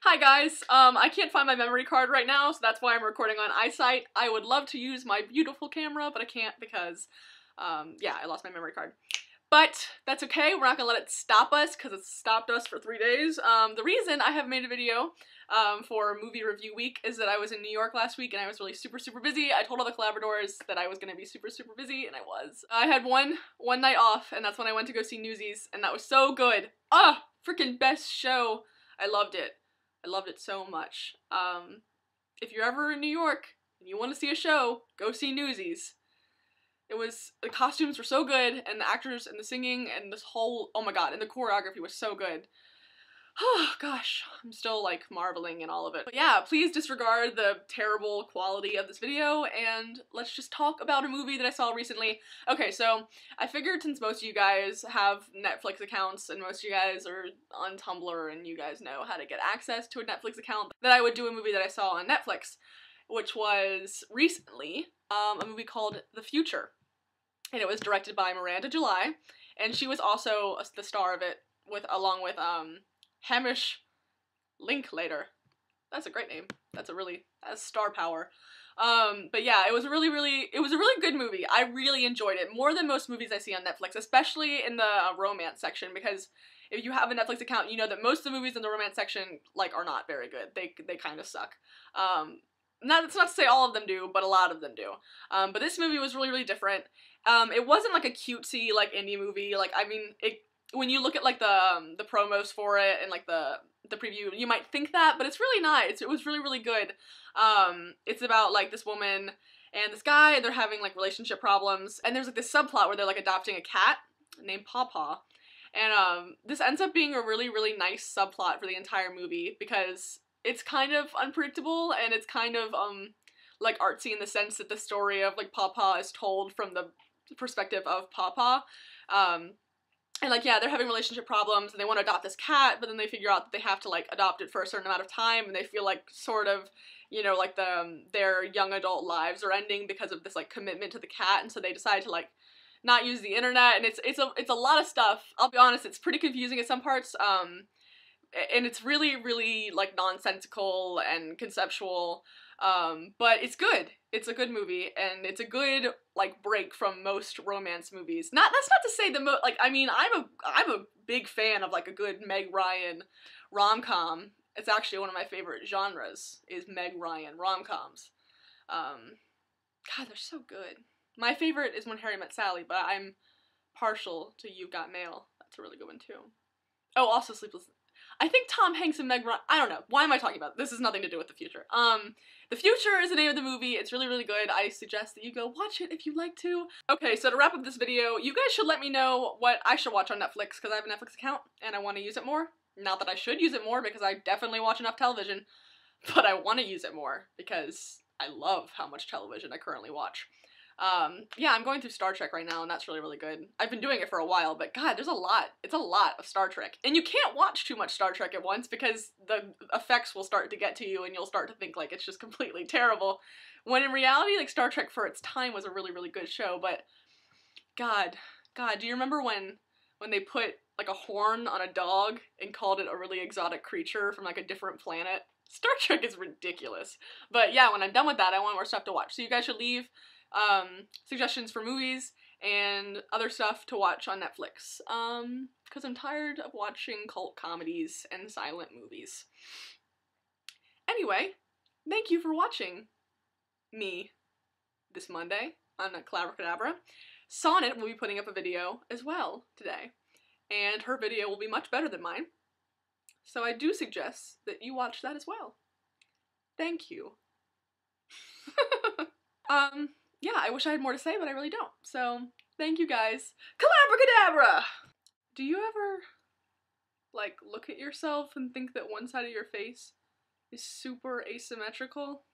Hi guys, I can't find my memory card right now, so that's why I'm recording on iSight. I would love to use my beautiful camera, but I can't because, yeah, I lost my memory card. But that's okay, we're not gonna let it stop us, because it's stopped us for 3 days. The reason I haven't made a video, for movie review week is that I was in New York last week and I was really super busy. I told all the collaborators that I was gonna be super busy, and I was. I had one night off, and that's when I went to go see Newsies, and that was so good. Ah, freaking best show. I loved it. I loved it so much. If you're ever in New York and you want to see a show, go see Newsies. The costumes were so good, and the actors and the singing and this whole, oh my god, and the choreography was so good. Oh gosh, I'm still like marveling in all of it. But yeah, please disregard the terrible quality of this video and let's just talk about a movie that I saw recently. Okay, so I figured since most of you guys have Netflix accounts and most of you guys are on Tumblr and you guys know how to get access to a Netflix account, that I would do a movie that I saw on Netflix, which was recently a movie called The Future. And it was directed by Miranda July, and she was also the star of it along with Hamish Linklater. That's a great name. That's star power. But yeah, it was a really good movie. I really enjoyed it, more than most movies I see on Netflix, especially in the romance section, because if you have a Netflix account, you know that most of the movies in the romance section, like, are not very good. They kind of suck. That's not to say all of them do, but a lot of them do. But this movie was really different. It wasn't like a cutesy, like, indie movie. Like, I mean, when you look at like the promos for it and like the preview, you might think that, but it's really not. It was really good. It's about like this woman and this guy, and they're having like relationship problems, and there's like this subplot where they're like adopting a cat named Pawpaw, and this ends up being a really nice subplot for the entire movie because it's kind of unpredictable and it's kind of like artsy in the sense that the story of like Pawpaw is told from the perspective of Pawpaw. And like, yeah, they're having relationship problems and they want to adopt this cat, but then they figure out that they have to like adopt it for a certain amount of time, and they feel like sort of, you know, like their young adult lives are ending because of this like commitment to the cat, and so they decide to like not use the internet, and it's a lot of stuff. I'll be honest, it's pretty confusing at some parts, and it's really like nonsensical and conceptual, but it's good. It's a good movie, and it's a good like break from most romance movies. That's not to say like, I mean, I'm a big fan of like a good Meg Ryan rom-com. It's actually one of my favorite genres is Meg Ryan rom-coms. God, they're so good. My favorite is When Harry Met Sally, but I'm partial to You've Got Mail. That's a really good one too. Oh, also Sleepless. I think Tom Hanks and Meg Ryan, I don't know. Why am I talking about this? This has nothing to do with The Future. The Future is the name of the movie. It's really good. I suggest that you go watch it if you'd like to. Okay, so to wrap up this video, you guys should let me know what I should watch on Netflix, because I have a Netflix account and I want to use it more. Not that I should use it more, because I definitely watch enough television, but I want to use it more because I love how much television I currently watch. Yeah, I'm going through Star Trek right now, and that's really good. I've been doing it for a while, but god, there's a lot. It's a lot of Star Trek. And you can't watch too much Star Trek at once because the effects will start to get to you and you'll start to think like it's just completely terrible. When in reality, like, Star Trek for its time was a really good show, but god, do you remember when they put like a horn on a dog and called it a really exotic creature from like a different planet? Star Trek is ridiculous. But yeah, when I'm done with that, I want more stuff to watch. So you guys should leave suggestions for movies and other stuff to watch on Netflix, because I'm tired of watching cult comedies and silent movies. Anyway, thank you for watching me this Monday on Cadabra. Sonnet will be putting up a video as well today, and her video will be much better than mine, so I do suggest that you watch that as well. Thank you. Yeah, I wish I had more to say, but I really don't. So, thank you guys. Calabracadabra! Do you ever, like, look at yourself and think that one side of your face is super asymmetrical?